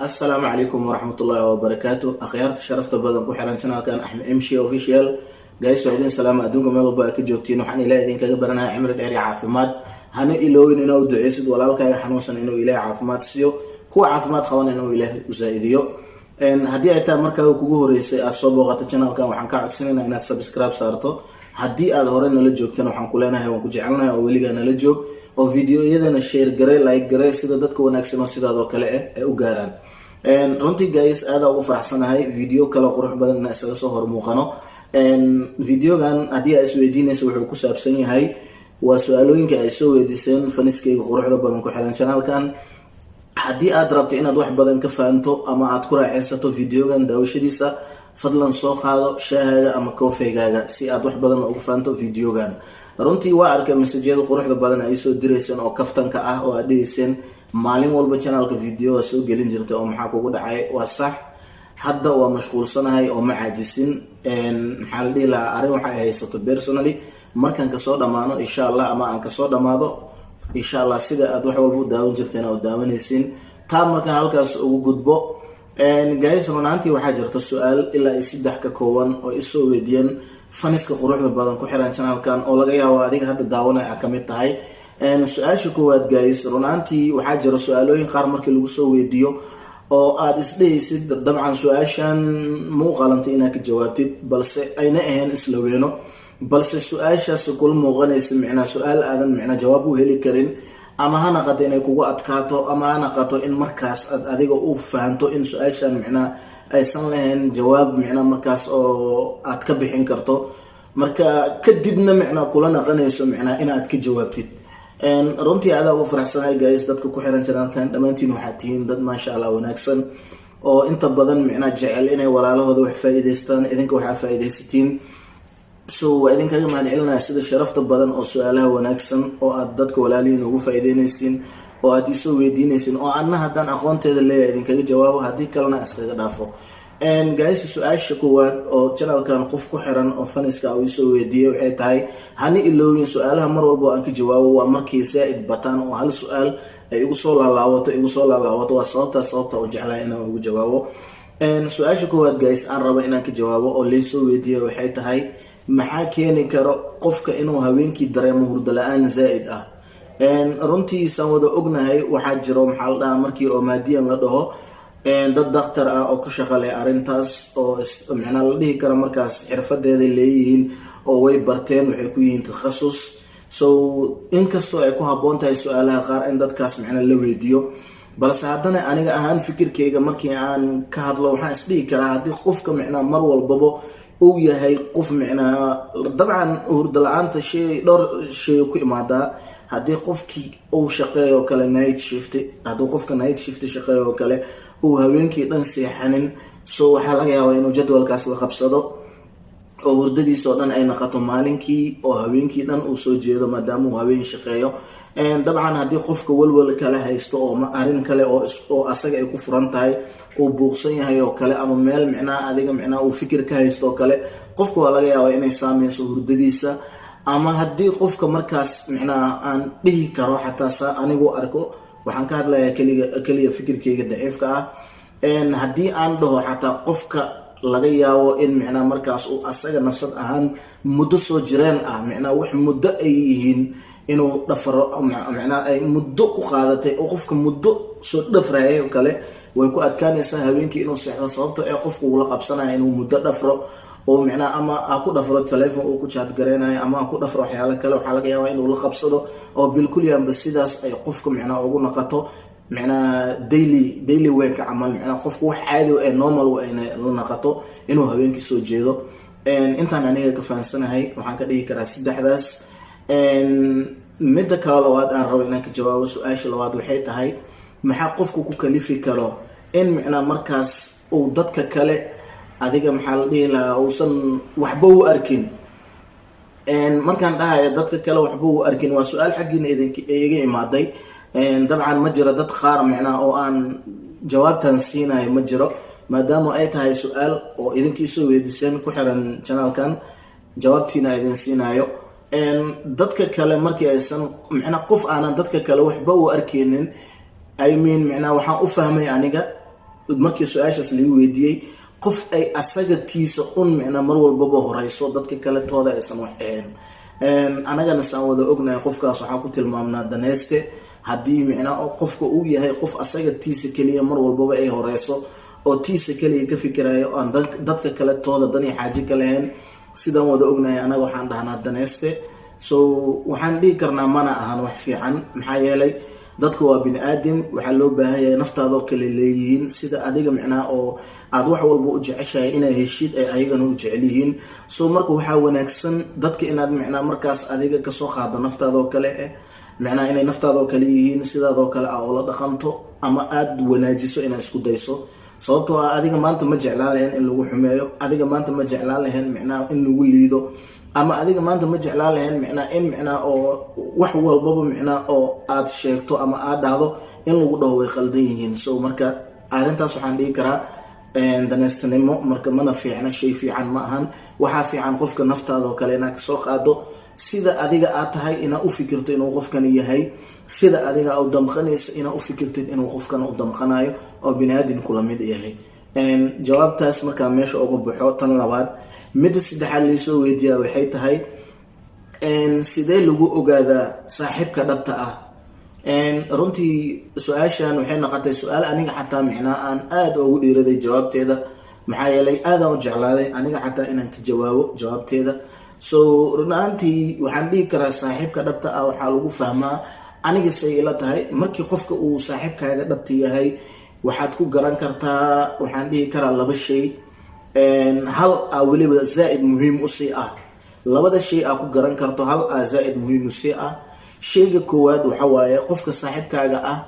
السلام عليكم ورحمة الله وبركاته. أخيارت شرفت بدن كحران كان أحمد إمشي أوفيشيال جايس وعدين سلام أدونك ما يبغى كجوكتين وحني لا يدين كجبرنا عمر الأري عافمات هنا إلهي إنه دعيسد ولا لك حنوسا إنه إله عافمات سيو كو عافمات خوان إنه إله وزايديو إن هدي أتا مركا وكوجو رئيس الصبغة channel كان وحن قاعد سنين إن سبسكرايب صارته هدي أظهرنا للجوكتين وحن كلنا هو كجعلنا ووليجنا للجوك أو فيديو يدنا شير جري لايك جري سيدا دتك ونكسر سيدا ذوك لا وجارن runtii guys aad ugu faraxsanahay video kala qurux badan isaga soo hormuuqano videogan hadii aad isweydiinayso wuxuu ku saabsan yahay waa su'aalooyinka ay soo weydiiseen faniskeyga quruxda badan ku xiran channelkan hadii aad rabto inaad wax badan ka fahanto ama aad ku raaxaysato videogan daawashadiisa fadlan soo qaado shaahaaga ama koofeygaaga si aad wax badan ugu fahanto videogan runtii waa arkay message-yada quruxda badan ay soo direyseen oo kaftanka ah oo aad dhigeyseen maalin walba channelka video soo gelin jirtay oo maxaa kugu dhacay waa sax hadda waa mashquulsanahay oo ma caajisin maxaa la dhihi lahaa arrin waxa ay haysato personally markaan ka soo dhamaano insha Allah ama aan ka soo dhamaado insha Allah sida aad wax walba u daawan jirteen oo daawanaysiin taa markaan halkaas ugu gudbo guys runtii waxaa jirta su'aal ilaa 3 ka kooban oo isoo weydiiyeen faniska quruxda badan ku xiran channelkan oo laga yaabo adiga hadda daawanaya ka mid tahay su-aasha koowaad guys runtii waxaa jira su'aalooyin qaar markii lagu soo weydiiyo oo aad isdhehaysid dabcan su-aashan ma u qalantay inaad ka jawaabtid balse ayna ahayn isla weeno balse su-aashaas kula muuqanaysa micnaa su-aal aadan micnaa jawaab u heli karin ama ha naqato inay kugu adkaato ama ha naqato in markaas aad adiga u fahanto in su-aashan micnaa aysan lahayn jawaab micnaa markaas oo aad ka bixin karto marka kadibna micnaa kula naqanayso micnaa inaad ka jawaabtid runtii aad ugu faraxsanahay guys dadka ku xiran channelkan dhamaantiin waxaad tihiin dad maasha Allah wanaagsan oo inta badan micnaa jecel inay walaalahooda wax faa'iideystaan idinka waxa faa'iideysatiin so idinkaga mahadcelinaya sida sharafta badan oo su'aalaha wanaagsan oo aad dadka walaalihiin ugu faa'iideynaysiin oo aad isoo weydiinaysiin oo anna haddaan aqoonteeda leeyahay idinkaga jawaabo haddii kalena iskaga dhaafo guys su-aasha koowaad oo channelkan qof ku xiran oo faniska uu soo weydiiyay waxay tahay hani ilowin su'aalaha mar walba aan ka jawaabo waa markii zaid bataan oo hal su'aal ay igu soo laalaawato waa sababta oo jeclahay inaan ugu jawaabo su-aasha koowaad guys aan rabo inaan ka jawaabo oo la soo weydiiyay waxay tahay maxaa keeni karo qofka inuu habeenkii dareemo hurdo la'aan zaid ah runtii san wada ognahay waxaa jiro maxaa la dhahaa markii oo maadiyan la dhaho dad dhakhtar ah oo ku shaqalay arintaas oo macnaa la dhihi karo markaas xirfadeeda leeyihiin oo way barteen waxay ku yihiin takhasus so inkastoo ay ku habboon tahay su'aalaha qaar in dadkaas macnaa la weydiiyo balse haddana aniga ahaan fikirkeyga markii aan ka hadlo waxaan isdhihi karaa haddii qofka macnaa mar walbaba uu yahay qof macnaa dabcan hurdo la'aanta dhowr shay ku imaadaa haddii qofkii uu shaqeeyo kale night shift haddii qofka night shift shaqeeyo kale uu habeenkii dhan seexanin so waxaa laga yaabaa inuu jadwalkaas la qabsado oo hurdadiisa oo dhan ay noqoto maalinkii oo habeenkii dhan uu soo jeedo maadaama uu habeen shaqeeyo dabcan haddii qofka walwal kale haysto oo arrin kale oo asaga ay ku furan tahay uu buuqsan yahay oo kale ama meel micnaa adiga micnaa uu fikir ka haysto oo kale qofka waa laga yaabaa inay saameyso hurdadiisa ama haddii qofka markaas micnaa aan dhihi karo xataa anigu arko waxaan ka hadlayaa kaliya fikirkeyga daciifka ah haddii aan dhaho xataa qofka laga yaabo in micnaa markaas uu asaga nafsad ahaan muddo soo jireen ah micnaa wax muddo ay yihiin inuu dhafro micnaa ay muddo ku qaadatay oo qofka muddo soo dhafrayay oo kale way ku adkaanaysaa habeenkii inuu seexdo sababto ee qofku uu la qabsanaya inuu muddo dhafro oo micnaa ama ku dhafro telefoon uu ku chat gareynayo ama ku dhafro waxyaalo kale waxaa laga yaabaa inuu la qabsado oo bilkulyanba sidaas ay qofka micnaa ugu noqoto micnaa daily work camal micnaa qofku wax caadi ee normal ayna la noqoto inuu habeenkii soo jeedo intaan aniga ka fahansanahay waxaan ka dhigi karaa saddexdaas midda kale labaad aan rabo inaan ka jawaabo su-aasha labaad waxay tahay maxaa qofku ku kalifi karo in micnaa markaas uu dadka kale adiga maxaa la dhihi lahaa uusan waxba u arkin markaan dhahayo dadka kale waxba u arkin waa su-aal xaggiina iga imaaday dabcan ma jiro dad qaar micnaa oo aan jawaabtan siinayo ma jiro maadaama ay tahay su-aal oo idinkii soo weydiiseen ku xiran channelkan jawaabtiina idin siinayo dadka kale markii aysan micnaa qof aanan dadka kale waxba u arkeynin I mean macna waxaan u fahmay aniga markii su-aashaas lagu weydiiyey qof ay asaga tiisa un micnaa mar walbaba horeyso dadka kale tooda aysan wax ahayn. Anagana saan wada ognahay qofkaas waxaan ku tilmaamnaa daneyste haddii micnaa qofka uu yahay qof asaga tiisa keliya mar walbaba ay horeyso oo tiisa keliya ka fikirayo aan dadka kale tooda dan iyo xaaji ka lahayn, sidaan wada ognahay anaga waxaan dhahnaa daneyste. So waxaan dhihi karnaa mana ahan wax fiican, maxaa yeelay dadka waa bini aadam, waxaa loo baahan yahay naftaadoo kale leeyihiin sida adiga micnaa oo aad wax walba u jeceshahay inay heshid ay ayagana u jecel yihiin. So marka waxaa wanaagsan dadka inaad micnaa markaas adiga kasoo qaado naftaadoo kale micnaa inay naftaadoo kale yihiin sidaadoo kale aa oola dhaqanto ama aad wanaajiso inaad isku dayso. sababtoo ah adiga maanta ma jeclaan lahayn in lagu xumeeyo, adiga maanta ma jeclaan lahayn micnaa in lagu liido, ama adiga maanta ma jeclaan lahayn micnaa in micnaa oo wax walbaba micnaa oo aad sheegto ama aad dhahdo in lagu dhaho way qaldan yihiin. So marka arrintaas waxaan dhihi karaa daneystanimo marka mana fiicna, shay fiican ma ahan. waxaa fiican qofka naftaadoo kale inaad kasoo qaado sida adiga aad tahay inaad u fikirto inuu qofkani yahay, sida adiga u damqanaysa inaad u fikirtid inuu qofkana u damqanayo oo biniaadin kula mid yahay. jawaabtaas markaa meesha uga baxo, tan labaad midda saddexaad laysoo weydiiyaa waxay tahay sidee lagu ogaadaa saaxiibka dhabta ah? runtii su-aashan waxay noqotay su-aal aniga xataa micnaa aan aada ugu dhiiraday jawaabteeda, maxaa yeelay aadaan u jeclaaday aniga xataa inaan ka jawaabo jawaabteeda. So run ahaantii waxaan dhihi karaa saaxiibka dhabta ah waxaa lagu fahmaa aniga say ila tahay markii qofka uu saaxiibkaaga dhabta yahay waxaad ku garan kartaa, waxaan dhihi karaa laba shay. hal aa weliba zaa-id muhiim usii ah, labada shay aa ku garan karto hal aa zaa-id muhiim usii ah. shayga koowaad waxa waaye qofka saaxiibkaaga ah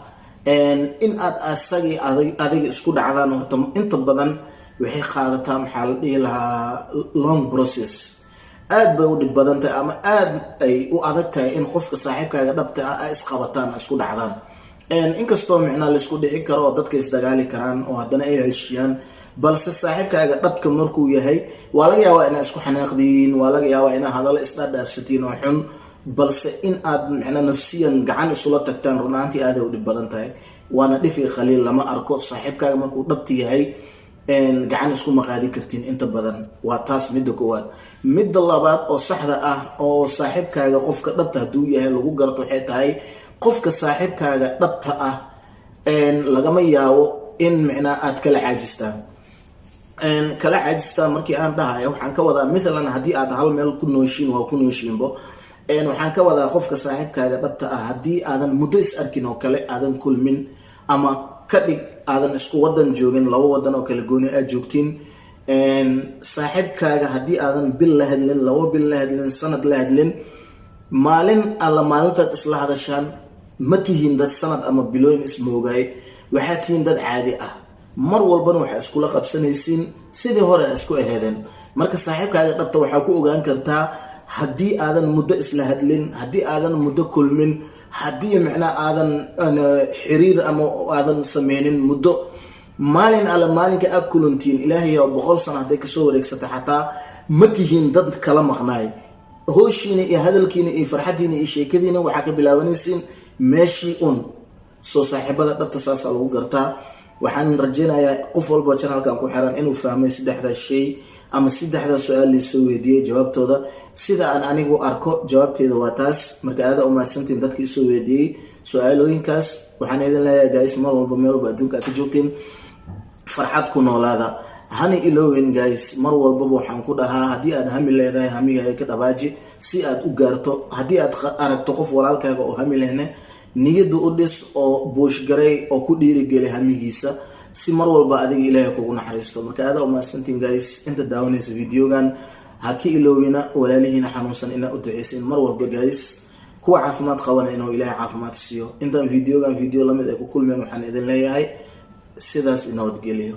in aad asagii adiga isku dhacdaan horta inta badan waxay qaadataa maxaa la dhihi lahaa long process, aad bay u dhib badan tahay ama aad ay u adag tahay in qofka saaxiibkaaga dhabta ah ay isqabataan isku dhacdaan. inkastoo micnaa laisku dhici karo oo dadka isdagaali karaan oo haddana ay heshiyaan, balse saaxiibkaaga dhabka markuu yahay waa laga yaabaa inaa isku xanaaqdiin, waa laga yaabaa inaa hadallo isdhaadhaafsatiin oo xun, balse in aad micnaa nafsiyan gacan isula tagtaan run ahaantii aaday u dhib badan tahay. waana dhifi khaliil lama arko saaxiibkaaga markuu dhabta yahay gacan isku maqaadi kartiin inta badan. waa taas midda koowaad. midda labaad oo saxda ah oo saaxiibkaaga qofka dhabta hadduu yahay lagu garto waxay tahay qofka saaxiibkaaga dhabta ah lagama yaabo in micnaa aad kala caajistaan. markii aan dhahayo waxaan ka wadaa maalan haddii aad hal meel ku nooshiin waa ku nooshiinbo, waxaan ka wadaa qofka saaxiibkaaga dhabta ah haddii aadan muddo is arkin oo kale aadan kulmin, ama ka dhig aadan isku wadan joogin, laba wadan oo kale gooni aad joogtiin, saaxiibkaaga haddii aadan bil la hadlin, 2 bil la hadlin, sanad la hadlin, maalin alla maalintaad isla hadashaan ma tihiin dad sanad ama bilooyin ismoogaay, waxaad tihiin dad caadi ah. mar walbana waxaa iskula qabsanaysiin sidii hore isku aheedeen. marka saaxiibkaaga dhabta waxaa ku ogaan kartaa haddii aadan muddo isla hadlin, haddii aadan muddo kulmin, haddii micnaa aadan xiriir ama aadan sameynin muddo, maalin alla maalinka aad kulantiin ilaahay 100 sano hadday kasoo wareegsata xataa ma tihiin dad kala maqnaay. hooshiina iyo hadalkiina iyo farxadiina iyo sheekadiina waxaa ka bilaabanaysiin meeshii un. soo saaxiibada dhabta saasaa lagu gartaa. waxaan rajeynayaa qof walba channelkan ku xiran inuu fahmay saddexda shay ama saddexda su-aal laysoo weydiiyey jawaabtooda. sida aan anigu arko jawaabteeda waa taas. marka aada umahadsantiin dadka isoo weydiiyey su-aalooyinkaas. waxaan idin leeyahay guys, mar walba meel walba adduunka aad ka joogtiin farxad ku noolaada, hana iloowen guys. mar walbaba waxaan ku dhahaa haddii aad hami leedahay hamigaaga ka dhabaaji si aad u gaarto. haddii aad aragto qof walaalkaaga oo hami lehne niyada u dhis oo buushgaray oo ku dhiirigeli hamigiisa si mar walba adiga ilaahay kugu naxariisto. marka aada umahadsantiin guys, inta daawanaysa videogan ha ka iloowina walaalihiina xanuunsan inaa u duceysin mar walba guys. kuwa caafimaad qabana inuu ilaahay caafimaad siiyo. intaan videogan video lamid ay ku kulmeen waxaan idin leeyahay sidaas nabadgelyo.